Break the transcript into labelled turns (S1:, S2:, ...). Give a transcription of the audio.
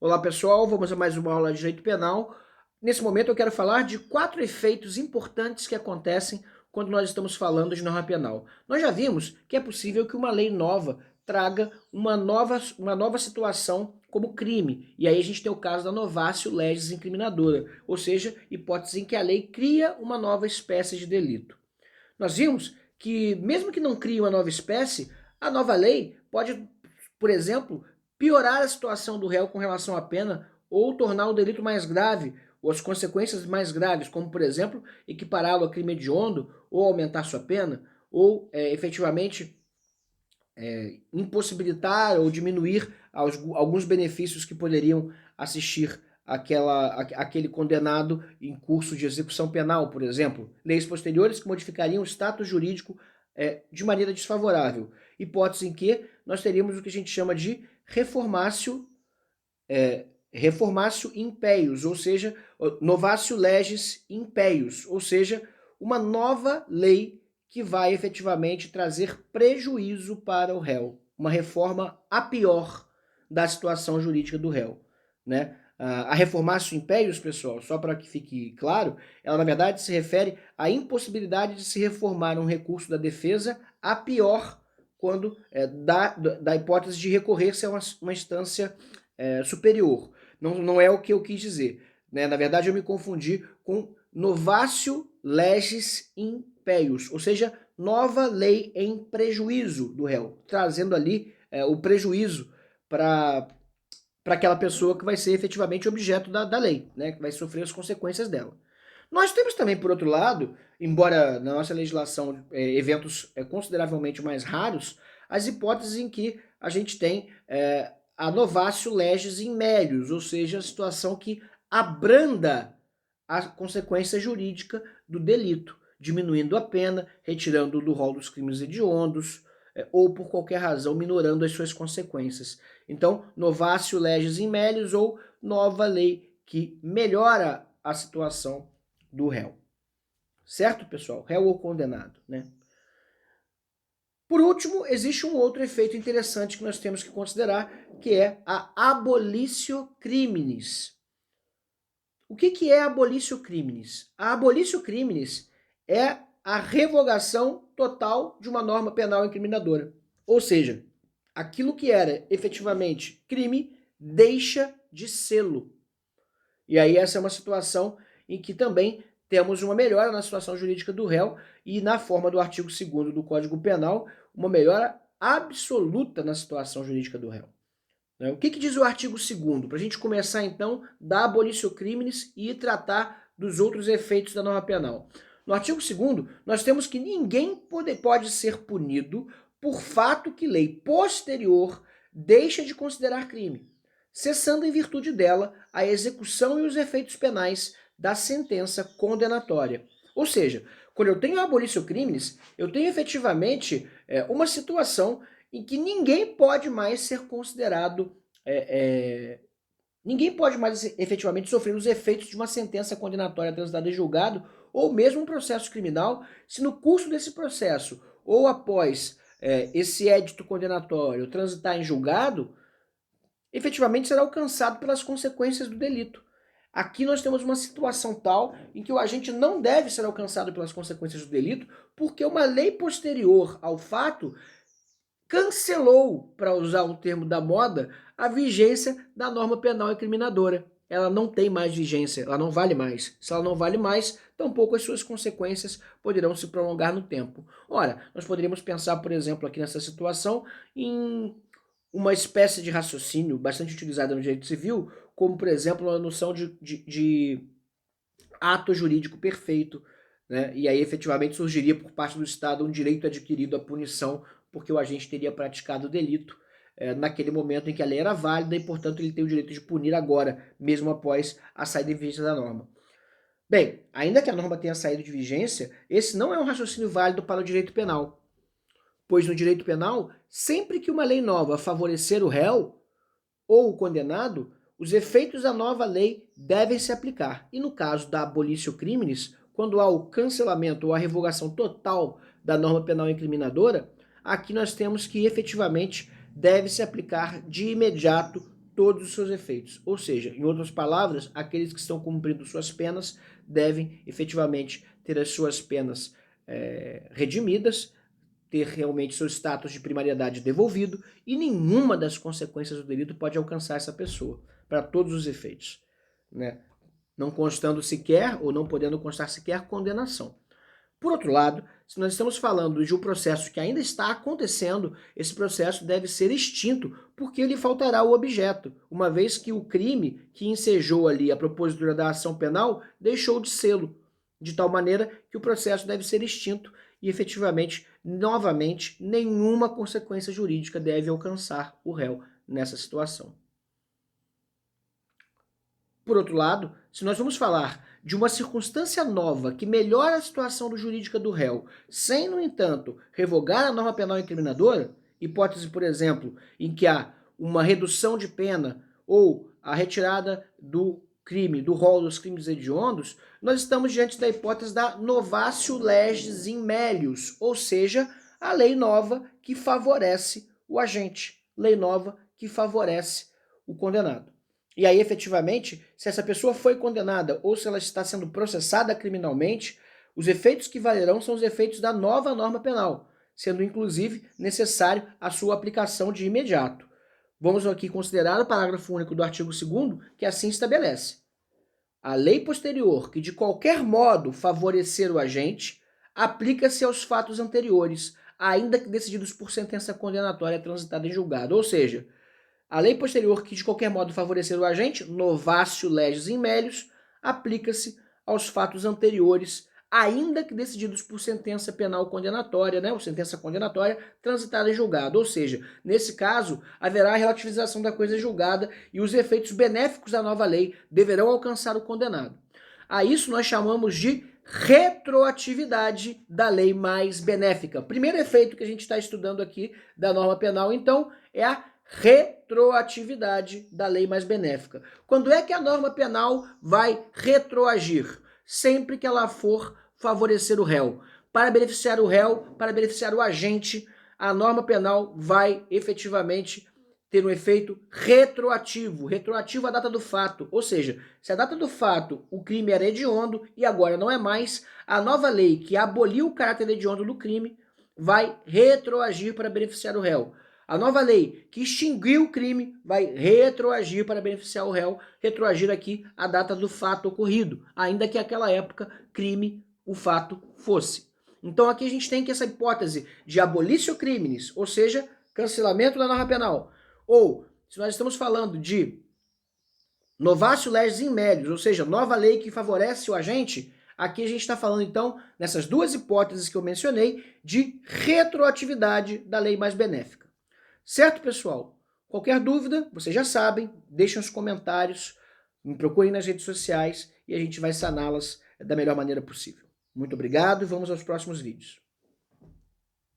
S1: Olá pessoal, vamos a mais uma aula de Direito Penal. Nesse momento eu quero falar de 4 efeitos importantes que acontecem quando nós estamos falando de norma penal. Nós já vimos que é possível que uma lei nova traga uma nova situação como crime. E aí a gente tem o caso da novatio legis incriminadora, ou seja, hipótese em que a lei cria uma nova espécie de delito. Nós vimos que, mesmo que não crie uma nova espécie, a nova lei pode, por exemplo, piorar a situação do réu com relação à pena ou tornar o delito mais grave, ou as consequências mais graves, como, por exemplo, equipará-lo a crime hediondo, ou aumentar sua pena, ou efetivamente impossibilitar ou diminuir alguns benefícios que poderiam assistir aquele condenado em curso de execução penal, por exemplo. Leis posteriores que modificariam o status jurídico de maneira desfavorável. Hipótese em que nós teríamos o que a gente chama de reformatio impeius, ou seja, novatio legis impeius, ou seja, uma nova lei que vai efetivamente trazer prejuízo para o réu, uma reforma a pior da situação jurídica do réu, né? A reformatio impeius, pessoal, só para que fique claro, ela na verdade se refere à impossibilidade de se reformar um recurso da defesa a pior quando da hipótese de recorrer-se a uma instância superior. Não é o que eu quis dizer, né? Na verdade eu me confundi com novatio legis impeius, ou seja, nova lei em prejuízo do réu, trazendo ali o prejuízo para aquela pessoa que vai ser efetivamente objeto da lei, né? Que vai sofrer as consequências dela. Nós temos também, por outro lado, embora na nossa legislação eventos consideravelmente mais raros, as hipóteses em que a gente tem a novatio legis in melius, ou seja, a situação que abranda a consequência jurídica do delito, diminuindo a pena, retirando do rol dos crimes hediondos, ou por qualquer razão minorando as suas consequências. Então, novatio legis in melius, ou nova lei que melhora a situação do réu. Certo, pessoal? Réu ou condenado, né? Por último, existe um outro efeito interessante que nós temos que considerar, que é a abolitio criminis. O que é abolitio criminis? A abolitio criminis é a revogação total de uma norma penal incriminadora. Ou seja, aquilo que era efetivamente crime deixa de sê-lo. E aí essa é uma situação em que também temos uma melhora na situação jurídica do réu e na forma do artigo 2º do Código Penal, uma melhora absoluta na situação jurídica do réu. O que diz o artigo 2º? Para a gente começar então da abolitio criminis e tratar dos outros efeitos da norma penal. No artigo 2º, nós temos que ninguém pode ser punido por fato que lei posterior deixa de considerar crime, cessando em virtude dela a execução e os efeitos penais da sentença condenatória. Ou seja, quando eu tenho a abolitio criminis, eu tenho efetivamente uma situação em que ninguém pode mais ser considerado, ninguém pode mais efetivamente sofrer os efeitos de uma sentença condenatória transitada em julgado, ou mesmo um processo criminal, se no curso desse processo, ou após esse édito condenatório transitar em julgado, efetivamente será alcançado pelas consequências do delito. Aqui nós temos uma situação tal em que o agente não deve ser alcançado pelas consequências do delito, porque uma lei posterior ao fato cancelou, para usar um termo da moda, a vigência da norma penal incriminadora. Ela não tem mais vigência, ela não vale mais. Se ela não vale mais, tampouco as suas consequências poderão se prolongar no tempo. Ora, nós poderíamos pensar, por exemplo, aqui nessa situação, em uma espécie de raciocínio bastante utilizada no direito civil, como, por exemplo, a noção de ato jurídico perfeito, né? E aí efetivamente surgiria por parte do Estado um direito adquirido à punição porque o agente teria praticado o delito naquele momento em que a lei era válida e, portanto, ele tem o direito de punir agora, mesmo após a saída em vigência da norma. Bem, ainda que a norma tenha saído de vigência, esse não é um raciocínio válido para o direito penal, pois no direito penal, sempre que uma lei nova favorecer o réu ou o condenado, os efeitos da nova lei devem se aplicar. E no caso da abolitio criminis, quando há o cancelamento ou a revogação total da norma penal incriminadora, aqui nós temos que efetivamente deve se aplicar de imediato todos os seus efeitos. Ou seja, em outras palavras, aqueles que estão cumprindo suas penas devem efetivamente ter as suas penas redimidas, ter realmente seu status de primariedade devolvido, e nenhuma das consequências do delito pode alcançar essa pessoa, para todos os efeitos, né? Não constando sequer, ou não podendo constar sequer, condenação. Por outro lado, se nós estamos falando de um processo que ainda está acontecendo, esse processo deve ser extinto, porque lhe faltará o objeto, uma vez que o crime que ensejou ali a propositura da ação penal deixou de sê-lo, de tal maneira que o processo deve ser extinto e, efetivamente, novamente, nenhuma consequência jurídica deve alcançar o réu nessa situação. Por outro lado, se nós vamos falar de uma circunstância nova que melhora a situação jurídica do réu, sem, no entanto, revogar a norma penal incriminadora, hipótese, por exemplo, em que há uma redução de pena ou a retirada do crime, do rol dos crimes hediondos, nós estamos diante da hipótese da novatio legis in melius, ou seja, a lei nova que favorece o agente, lei nova que favorece o condenado. E aí, efetivamente, se essa pessoa foi condenada ou se ela está sendo processada criminalmente, os efeitos que valerão são os efeitos da nova norma penal, sendo inclusive necessário a sua aplicação de imediato. Vamos aqui considerar o parágrafo único do artigo 2º, que assim estabelece: a lei posterior que de qualquer modo favorecer o agente aplica-se aos fatos anteriores, ainda que decididos por sentença condenatória transitada em julgado. Ou seja, a lei posterior que de qualquer modo favorecer o agente, novatio legis in melius, aplica-se aos fatos anteriores, ainda que decididos por sentença penal condenatória, né, ou sentença condenatória transitada em julgado. Ou seja, nesse caso, haverá a relativização da coisa julgada e os efeitos benéficos da nova lei deverão alcançar o condenado. A isso nós chamamos de retroatividade da lei mais benéfica. O primeiro efeito que a gente está estudando aqui da norma penal, então, é a retroatividade da lei mais benéfica. Quando é que a norma penal vai retroagir? Sempre que ela for favorecer o réu. Para beneficiar o réu, para beneficiar o agente, a norma penal vai efetivamente ter um efeito retroativo, retroativo à data do fato. Ou seja, se a data do fato o crime era hediondo e agora não é mais, a nova lei que aboliu o caráter hediondo do crime vai retroagir para beneficiar o réu. A nova lei que extinguiu o crime vai retroagir para beneficiar o réu, retroagir aqui a data do fato ocorrido, ainda que naquela época crime o fato fosse. Então aqui a gente tem que essa hipótese de abolitio criminis, ou seja, cancelamento da norma penal, ou se nós estamos falando de novatio legis in melius, ou seja, nova lei que favorece o agente, aqui a gente está falando então, nessas duas hipóteses que eu mencionei, de retroatividade da lei mais benéfica. Certo, pessoal? Qualquer dúvida, vocês já sabem, deixem os comentários, me procurem nas redes sociais e a gente vai saná-las da melhor maneira possível. Muito obrigado e vamos aos próximos vídeos.